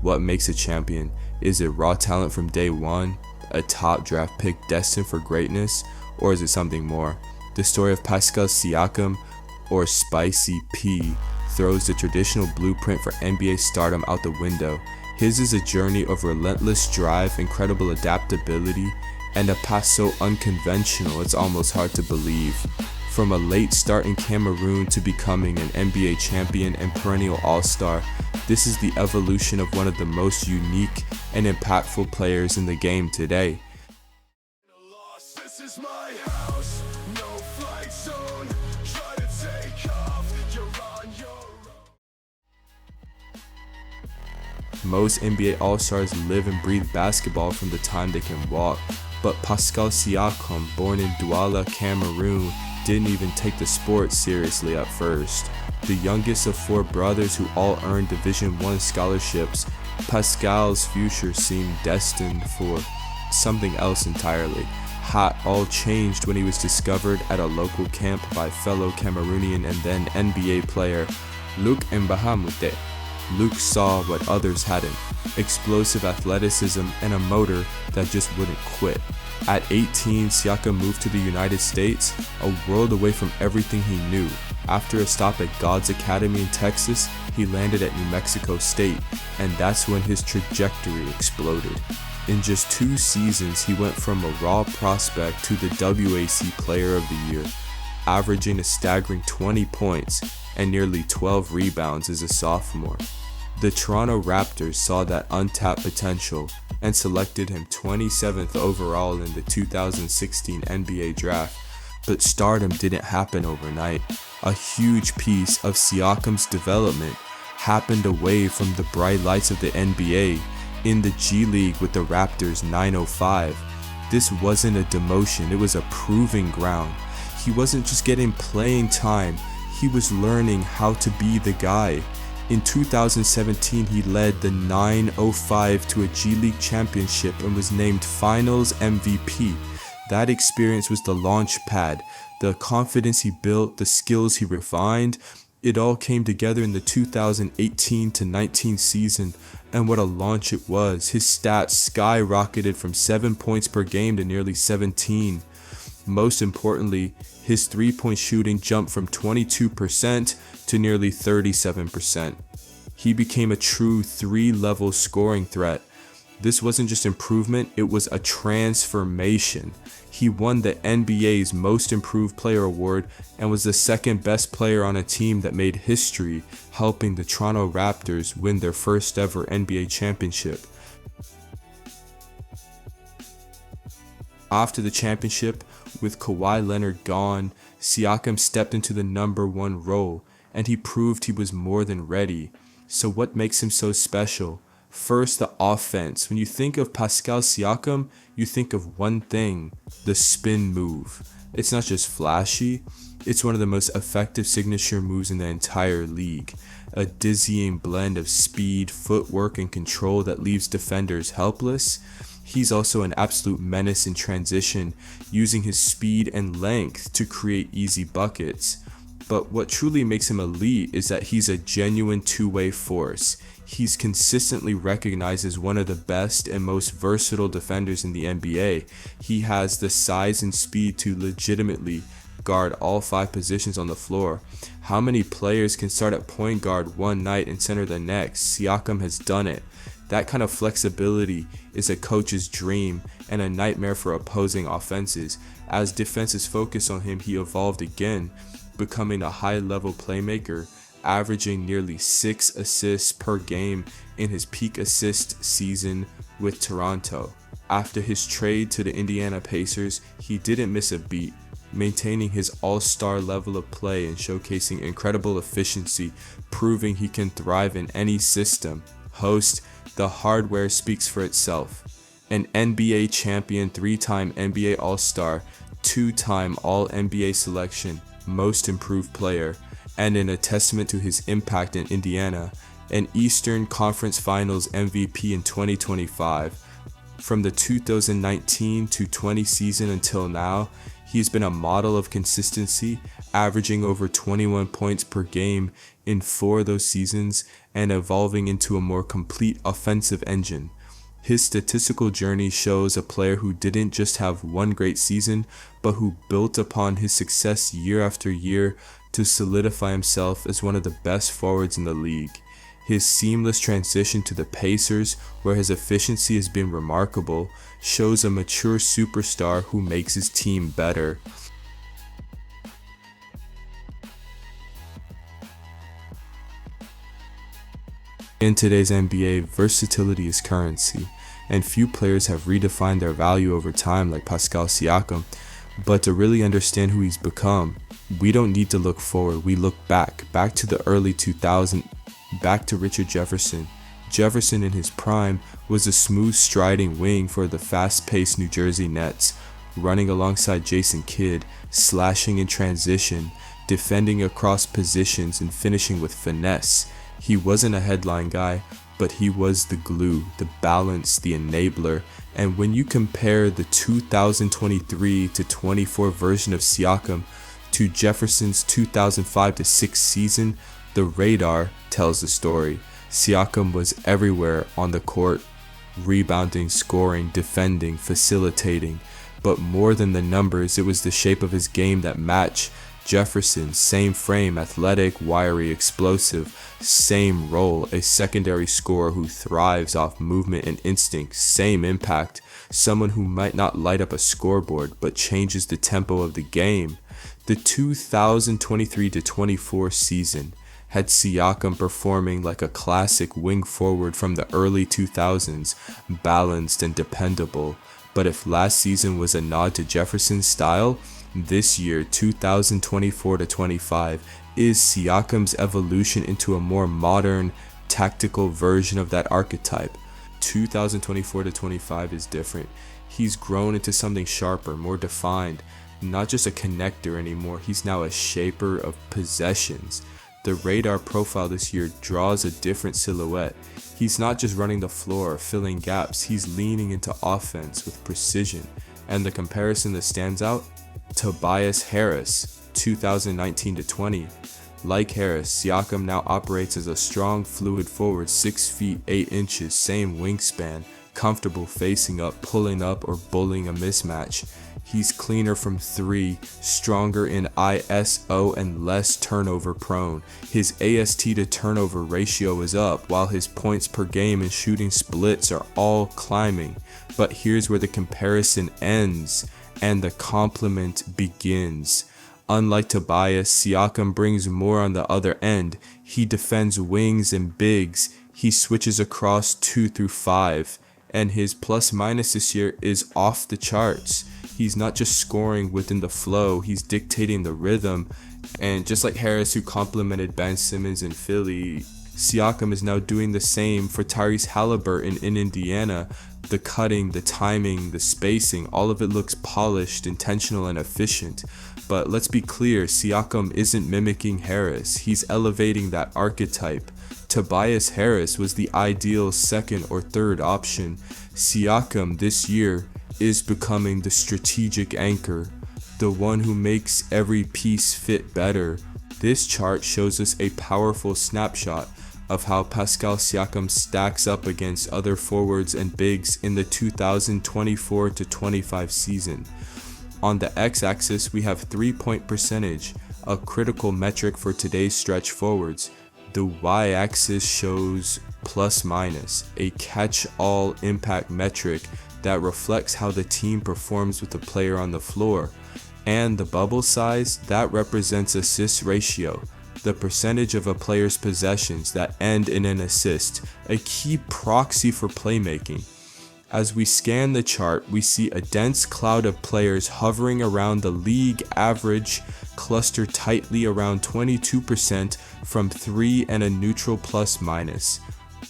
What makes a champion? Is it raw talent from day one, a top draft pick destined for greatness, or is it something more? The story of Pascal Siakam, or Spicy P, throws the traditional blueprint for NBA stardom out the window. His is a journey of relentless drive, incredible adaptability, and a path so unconventional it's almost hard to believe. From a late start in Cameroon to becoming an NBA champion and perennial all-star, this is the evolution of one of the most unique and impactful players in the game today. Most NBA All-Stars live and breathe basketball from the time they can walk, but Pascal Siakam, born in Douala, Cameroon, didn't even take the sport seriously at first. The youngest of 4 brothers who all earned Division I scholarships, Pascal's future seemed destined for something else entirely. All changed when he was discovered at a local camp by fellow Cameroonian and then NBA player Luc Mbah Moute. Luc saw what others hadn't: explosive athleticism and a motor that just wouldn't quit. At 18, Siakam moved to the United States, a world away from everything he knew. After a stop at God's Academy in Texas, he landed at New Mexico State, and that's when his trajectory exploded. In just 2 seasons, he went from a raw prospect to the WAC Player of the Year, averaging a staggering 20 points and nearly 12 rebounds as a sophomore. The Toronto Raptors saw that untapped potential and selected him 27th overall in the 2016 NBA Draft. But stardom didn't happen overnight. A huge piece of Siakam's development happened away from the bright lights of the NBA in the G League with the Raptors 905. This wasn't a demotion, it was a proving ground. He wasn't just getting playing time, he was learning how to be the guy. In 2017, he led the 905 to a G League championship and was named Finals MVP. That experience was the launch pad. The confidence he built, the skills he refined, it all came together in the 2018-19 season, and what a launch it was. His stats skyrocketed from 7 points per game to nearly 17. Most importantly, his three-point shooting jumped from 22% to nearly 37%. He became a true 3-level scoring threat. This wasn't just improvement, it was a transformation. He won the NBA's Most Improved Player award and was the second best player on a team that made history, helping the Toronto Raptors win their first ever NBA championship. After the championship, with Kawhi Leonard gone, Siakam stepped into the number 1 role, and he proved he was more than ready. So what makes him so special? First, the offense. When you think of Pascal Siakam, you think of one thing: the spin move. It's not just flashy, it's one of the most effective signature moves in the entire league. A dizzying blend of speed, footwork, and control that leaves defenders helpless. He's also an absolute menace in transition, using his speed and length to create easy buckets. But what truly makes him elite is that he's a genuine two-way force. He's consistently recognized as one of the best and most versatile defenders in the NBA. He has the size and speed to legitimately guard all 5 positions on the floor. How many players can start at point guard one night and center the next? Siakam has done it. That kind of flexibility is a coach's dream and a nightmare for opposing offenses. As defenses focused on him, he evolved again, becoming a high-level playmaker, averaging nearly 6 assists per game in his peak assist season with Toronto. After his trade to the Indiana Pacers, he didn't miss a beat, maintaining his all-star level of play and showcasing incredible efficiency, proving he can thrive in any system. Host, the hardware speaks for itself. An NBA champion, 3-time NBA All-Star, 2-time All-NBA selection, Most Improved Player, and in a testament to his impact in Indiana, an Eastern Conference Finals MVP in 2025. From the 2019-20 season until now, He's been a model of consistency, averaging over 21 points per game in 4 of those seasons and evolving into a more complete offensive engine. His statistical journey shows a player who didn't just have one great season, but who built upon his success year after year to solidify himself as one of the best forwards in the league. His seamless transition to the Pacers, where his efficiency has been remarkable, shows a mature superstar who makes his team better. In today's NBA, versatility is currency, and few players have redefined their value over time like Pascal Siakam. But to really understand who he's become, we don't need to look forward, we look back to the early 2000s, back to Richard Jefferson. Jefferson in his prime was a smooth striding wing for the fast-paced New Jersey Nets, running alongside Jason Kidd, slashing in transition, defending across positions and finishing with finesse. He wasn't a headline guy, but he was the glue, the balance, the enabler. And when you compare the 2023-24 version of Siakam to Jefferson's 2005-06 season, the radar tells the story. Siakam was everywhere on the court, rebounding, scoring, defending, facilitating. But more than the numbers, it was the shape of his game that matched Jefferson. Same frame, athletic, wiry, explosive. Same role, a secondary scorer who thrives off movement and instinct. Same impact, someone who might not light up a scoreboard, but changes the tempo of the game. The 2023-24 season had Siakam performing like a classic wing forward from the early 2000s, balanced and dependable. But if last season was a nod to Jefferson's style, this year, 2024-25, is Siakam's evolution into a more modern, tactical version of that archetype. 2024-25 is different. He's grown into something sharper, more defined, not just a connector anymore. He's now a shaper of possessions. The radar profile this year draws a different silhouette. He's not just running the floor or filling gaps, he's leaning into offense with precision. And the comparison that stands out? Tobias Harris, 2019-20. Like Harris, Siakam now operates as a strong, fluid forward, 6 feet 8 inches, same wingspan, comfortable facing up, pulling up, or bullying a mismatch. He's cleaner from 3, stronger in ISO, and less turnover prone. His AST to turnover ratio is up, while his points per game and shooting splits are all climbing. But here's where the comparison ends and the compliment begins. Unlike Tobias, Siakam brings more on the other end. He defends wings and bigs. He switches across 2 through 5. And his plus minus this year is off the charts. He's not just scoring within the flow, he's dictating the rhythm. And just like Harris, who complimented Ben Simmons in Philly, Siakam is now doing the same for Tyrese Halliburton in Indiana. The cutting, the timing, the spacing, all of it looks polished, intentional, and efficient. But let's be clear, Siakam isn't mimicking Harris, he's elevating that archetype. Tobias Harris was the ideal second or third option. Siakam this year is becoming the strategic anchor, the one who makes every piece fit better. This chart shows us a powerful snapshot of how Pascal Siakam stacks up against other forwards and bigs in the 2024-25 season. On the x-axis, we have 3-point percentage, a critical metric for today's stretch forwards. The y-axis shows plus minus, a catch-all impact metric that reflects how the team performs with the player on the floor. And the bubble size, that represents assist ratio, the percentage of a player's possessions that end in an assist, a key proxy for playmaking. As we scan the chart, we see a dense cloud of players hovering around the league average, clustered tightly around 22% from 3 and a neutral plus minus.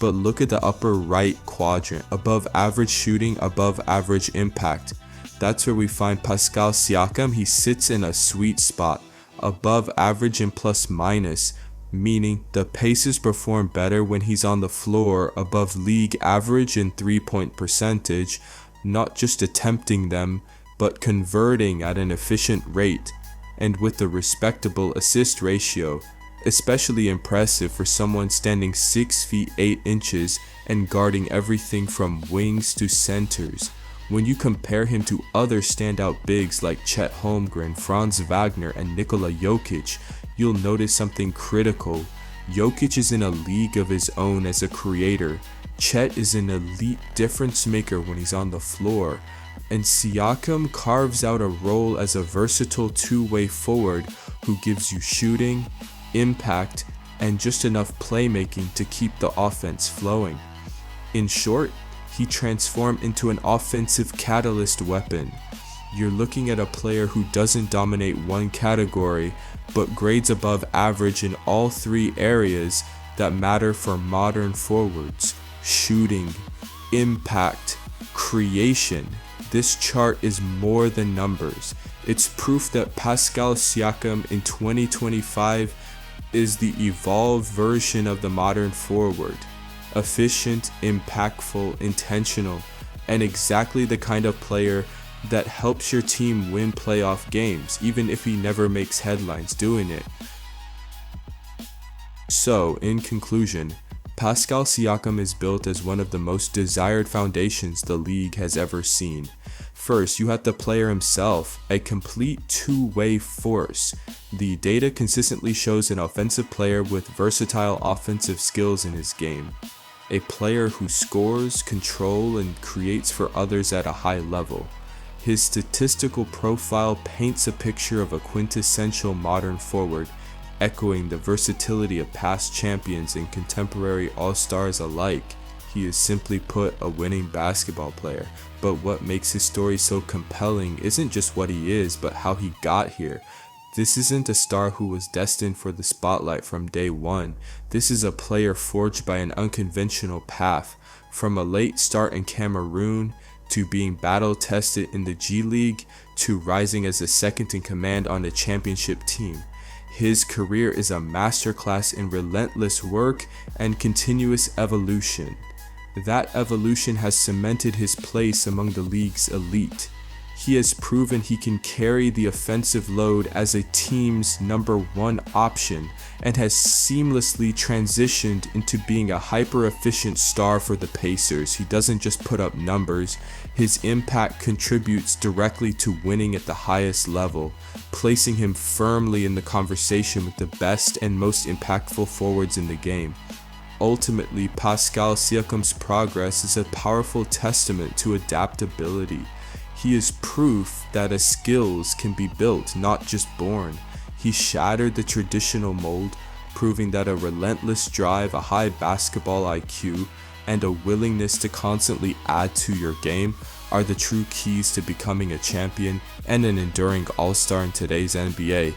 But look at the upper right quadrant, above average shooting, above average impact. That's where we find Pascal Siakam. He sits in a sweet spot, above average and plus minus, meaning the Pacers perform better when he's on the floor, above league average in 3-point percentage, not just attempting them, but converting at an efficient rate and with a respectable assist ratio, especially impressive for someone standing 6 feet 8 inches and guarding everything from wings to centers. When you compare him to other standout bigs like Chet Holmgren, Franz Wagner, and Nikola Jokic, you'll notice something critical. Jokic is in a league of his own as a creator. Chet is an elite difference maker when he's on the floor, and Siakam carves out a role as a versatile two-way forward who gives you shooting, impact, and just enough playmaking to keep the offense flowing. In short, he transformed into an offensive catalyst weapon. You're looking at a player who doesn't dominate one category, but grades above average in all three areas that matter for modern forwards: shooting, impact, creation. This chart is more than numbers. It's proof that Pascal Siakam in 2025 is the evolved version of the modern forward. Efficient, impactful, intentional, and exactly the kind of player that helps your team win playoff games, even if he never makes headlines doing it. So, in conclusion, Pascal Siakam is built as one of the most desired foundations the league has ever seen. First, you have the player himself, a complete two-way force. The data consistently shows an offensive player with versatile offensive skills in his game. A player who scores, controls, and creates for others at a high level. His statistical profile paints a picture of a quintessential modern forward, echoing the versatility of past champions and contemporary all-stars alike. He is simply put a winning basketball player, but what makes his story so compelling isn't just what he is, but how he got here. This isn't a star who was destined for the spotlight from day one. This is a player forged by an unconventional path, from a late start in Cameroon, to being battle-tested in the G League, to rising as a second-in-command on a championship team. His career is a masterclass in relentless work and continuous evolution. That evolution has cemented his place among the league's elite. He has proven he can carry the offensive load as a team's number one option and has seamlessly transitioned into being a hyper-efficient star for the Pacers. He doesn't just put up numbers, his impact contributes directly to winning at the highest level, placing him firmly in the conversation with the best and most impactful forwards in the game. Ultimately, Pascal Siakam's progress is a powerful testament to adaptability. He is proof that as skills can be built, not just born. He shattered the traditional mold, proving that a relentless drive, a high basketball IQ, and a willingness to constantly add to your game are the true keys to becoming a champion and an enduring all-star in today's NBA.